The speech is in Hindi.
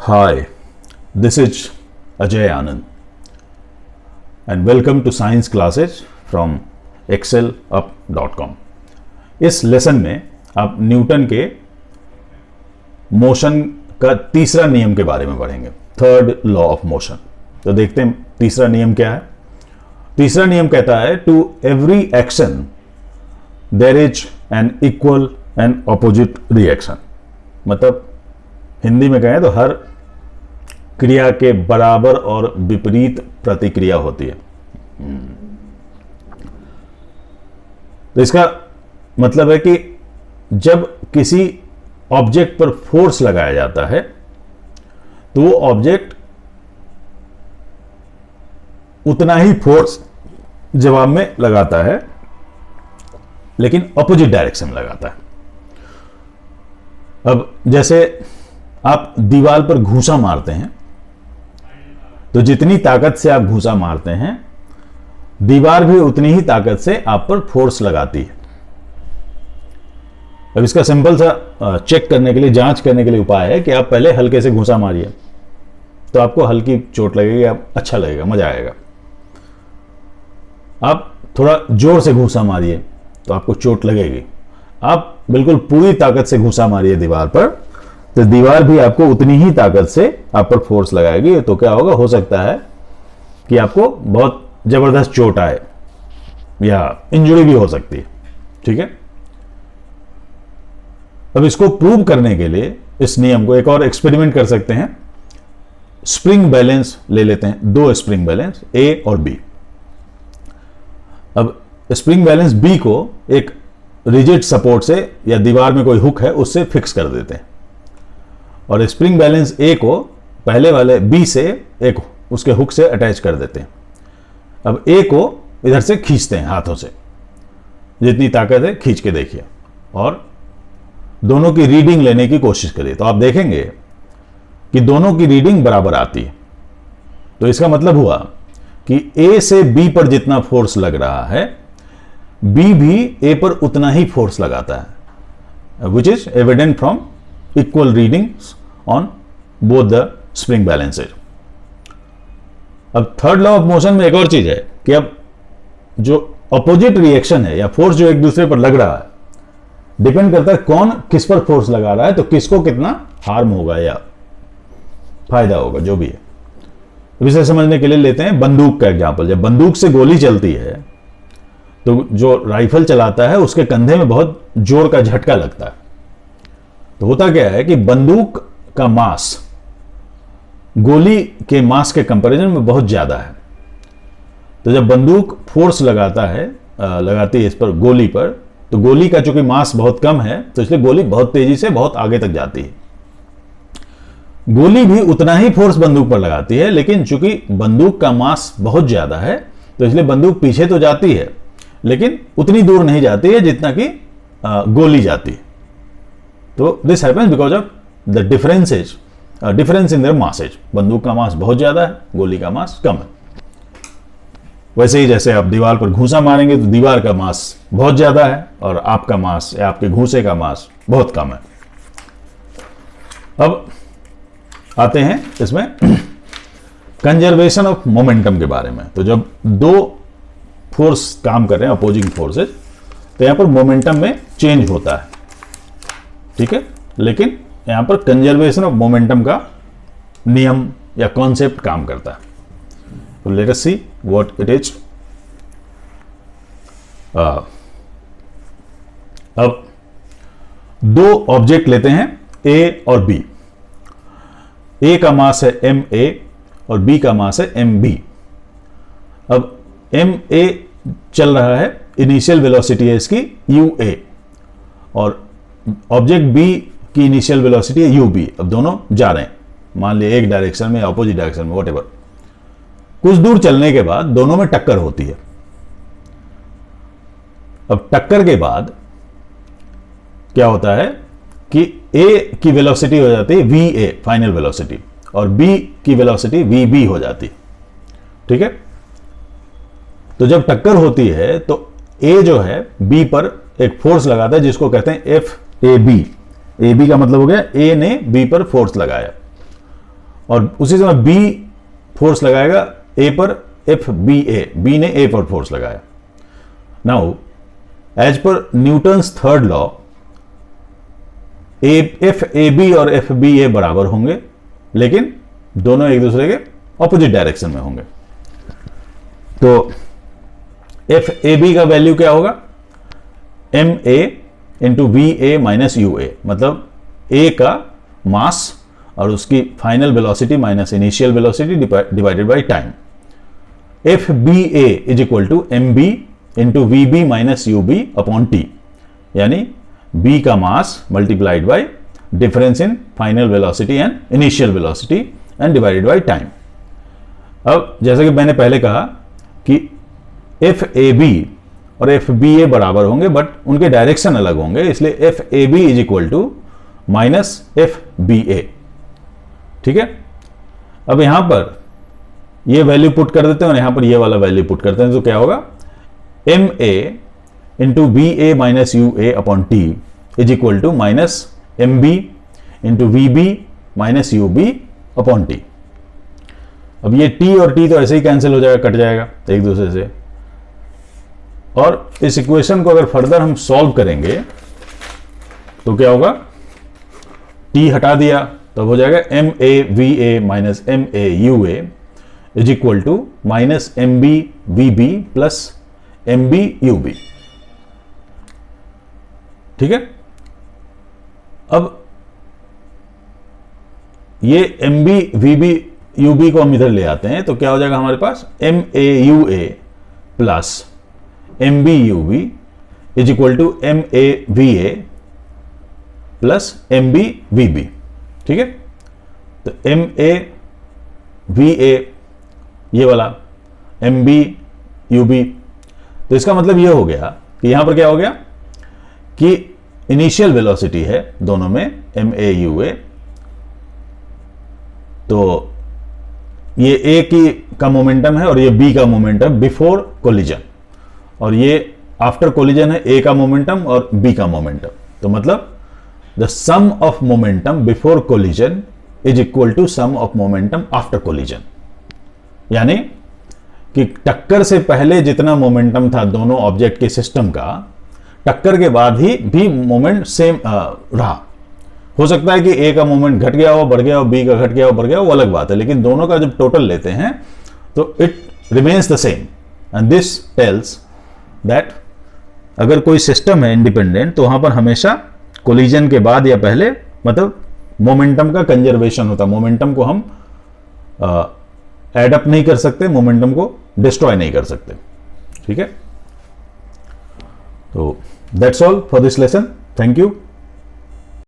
Hi, this is Ajay Anand and welcome to science classes from excelup.com। इस लेसन में आप न्यूटन के मोशन का तीसरा नियम के बारे में पढ़ेंगे, थर्ड लॉ ऑफ मोशन। तो देखते हैं तीसरा नियम क्या है। तीसरा नियम कहता है to every action there is an equal and opposite reaction. मतलब हिंदी में कहें तो हर क्रिया के बराबर और विपरीत प्रतिक्रिया होती है। तो इसका मतलब है कि जब किसी ऑब्जेक्ट पर फोर्स लगाया जाता है तो वो ऑब्जेक्ट उतना ही फोर्स जवाब में लगाता है, लेकिन ऑपोजिट डायरेक्शन में लगाता है। अब जैसे आप दीवार पर घूंसा मारते हैं तो जितनी ताकत से आप घूंसा मारते हैं दीवार भी उतनी ही ताकत से आप पर फोर्स लगाती है। अब इसका सिंपल सा चेक करने के लिए, जांच करने के लिए उपाय है कि आप पहले हल्के से घूंसा मारिए तो आपको हल्की चोट लगेगी, आप अच्छा लगेगा, मजा आएगा। आप थोड़ा जोर से घूंसा मारिए तो आपको चोट लगेगी। आप बिल्कुल पूरी ताकत से घूंसा मारिए दीवार पर तो दीवार भी आपको उतनी ही ताकत से आप पर फोर्स लगाएगी। तो क्या होगा, हो सकता है कि आपको बहुत जबरदस्त चोट आए या इंजरी भी हो सकती है। ठीक है, अब इसको प्रूव करने के लिए इस नियम को एक और एक्सपेरिमेंट कर सकते हैं। स्प्रिंग बैलेंस ले लेते हैं, दो स्प्रिंग बैलेंस ए और बी। अब स्प्रिंग बैलेंस बी को एक रिजिड सपोर्ट से या दीवार में कोई हुक है उससे फिक्स कर देते हैं और स्प्रिंग बैलेंस ए को पहले वाले बी से एक उसके हुक से अटैच कर देते हैं। अब ए को इधर से खींचते हैं हाथों से, जितनी ताकत है खींच के देखिए और दोनों की रीडिंग लेने की कोशिश करिए। तो आप देखेंगे कि दोनों की रीडिंग बराबर आती है। तो इसका मतलब हुआ कि ए से बी पर जितना फोर्स लग रहा है बी भी ए पर उतना ही फोर्स लगाता है, which is evident from equal readings on both the spring balances. अब थर्ड लॉ ऑफ मोशन में एक और चीज है कि अब जो अपोजिट रिएक्शन है या फोर्स जो एक दूसरे पर लग रहा है डिपेंड करता है कौन किस पर फोर्स लगा रहा है, तो किसको कितना हार्म होगा या फायदा होगा, जो भी है। इसे समझने के लिए लेते हैं बंदूक का एग्जांपल। जब बंदूक से गोली चलती है तो जो राइफल चलाता है उसके कंधे में बहुत जोर का झटका लगता है। तो होता क्या है कि बंदूक का मास गोली के मास के कंपैरिजन में बहुत ज्यादा है। तो जब बंदूक फोर्स लगाती है इस पर गोली पर, तो गोली का चूंकि मास बहुत कम है तो इसलिए गोली बहुत तेजी से बहुत आगे तक जाती है। गोली भी उतना ही फोर्स बंदूक पर लगाती है, लेकिन चूंकि बंदूक का मास बहुत ज्यादा है तो इसलिए बंदूक पीछे तो जाती है लेकिन उतनी दूर नहीं जाती है जितना कि गोली जाती है। तो this happens because of the difference in their masses. बंदूक का मास बहुत ज्यादा है, गोली का मास कम है। वैसे ही जैसे आप दीवार पर घूंसा मारेंगे तो दीवार का मास बहुत ज्यादा है और आपका मास या आपके घूंसे का मास बहुत कम है। अब आते हैं इसमें कंजर्वेशन ऑफ मोमेंटम के बारे में। तो जब दो फोर्स काम कर रहे हैं, अपोजिंग फोर्सेज, तो यहां पर मोमेंटम में चेंज होता है। ठीक है, लेकिन यहां पर कंजर्वेशन ऑफ मोमेंटम का नियम या कॉन्सेप्ट काम करता है। तो let us see what it is. अब दो ऑब्जेक्ट लेते हैं ए और बी। ए का मास है एम ए और बी का मास है एम बी। अब एम ए चल रहा है, इनिशियल वेलोसिटी है इसकी यू ए और ऑब्जेक्ट बी की इनिशियल वेलोसिटी है यू बी। अब दोनों जा रहे हैं, मान लिया एक डायरेक्शन में, ऑपोजिट डायरेक्शन में, व्हाटएवर। कुछ दूर चलने के बाद दोनों में टक्कर होती है। अब टक्कर के बाद क्या होता है कि ए की वेलोसिटी हो जाती है वी ए फाइनल वेलोसिटी और बी की वेलोसिटी वी बी हो जाती है। ठीक है, तो जब टक्कर होती है तो ए जो है बी पर एक फोर्स लगाता है जिसको कहते हैं F A B. A B का मतलब हो गया ए ने बी पर फोर्स लगाया और उसी समय बी फोर्स लगाएगा ए पर, एफ बी ए, बी ने ए पर फोर्स लगाया। Now as per Newton's third law, F A B और एफ बी ए बराबर होंगे, लेकिन दोनों एक दूसरे के ऑपोजिट डायरेक्शन में होंगे। तो एफ ए बी का वैल्यू क्या होगा, M A into V A minus U A, मतलब ए का मास और उसकी final velocity minus initial velocity divided by time. F B A is equal to M B into V B minus U B upon T, यानी बी का mass multiplied by difference in final velocity and initial velocity and divided by time. अब जैसा कि मैंने पहले कहा कि एफ ए बी और एफ बी ए बराबर होंगे, बट उनके डायरेक्शन अलग होंगे, इसलिए F A B is equal to minus F B A. ठीक है, अब यहां पर ये वैल्यू पुट कर देते हैं और यहां पर ये वाला वैल्यू पुट करते हैं, तो क्या होगा, M A into B A minus U A upon T is equal to minus M B into V B minus U B upon T. अब ये टी और टी तो ऐसे ही कैंसिल हो जाएगा, कट जाएगा एक दूसरे से। और इस इक्वेशन को अगर फर्दर हम सॉल्व करेंगे तो क्या होगा, टी हटा दिया तब हो जाएगा M A V A minus M A U A is equal to minus M B V B plus M B U B. ठीक है, अब ये M B V B U B को हम इधर ले आते हैं, तो क्या हो जाएगा हमारे पास, M A U A plus M B U B is equal to M A V A plus M B V B. ठीक है, तो एम ए वी ए ये वाला, एम बी यू बी, तो इसका मतलब ये हो गया कि यहां पर क्या हो गया कि इनिशियल वेलोसिटी है दोनों में एम ए यू ए, तो ये ए की का मोमेंटम है और ये बी का मोमेंटम बिफोर कोलिजन, और ये आफ्टर कोलिजन है ए का मोमेंटम और बी का मोमेंटम। तो मतलब the sum of momentum before collision is equal to sum of momentum after collision, यानी कि टक्कर से पहले जितना मोमेंटम था दोनों ऑब्जेक्ट के सिस्टम का, टक्कर के बाद ही भी मोमेंट सेम रहा। हो सकता है कि ए का मोमेंट घट गया हो, बढ़ गया हो, बी का घट गया हो, बढ़ गया हो, वो अलग बात है, लेकिन दोनों का जब टोटल लेते हैं तो it remains the same. And this tells that अगर कोई सिस्टम है इंडिपेंडेंट तो वहां पर हमेशा कोलिजन के बाद या पहले मतलब मोमेंटम का कंजर्वेशन होता है। मोमेंटम को हम एडअप नहीं कर सकते, मोमेंटम को डिस्ट्रॉय नहीं कर सकते। ठीक है, तो that's all for this lesson. Thank you.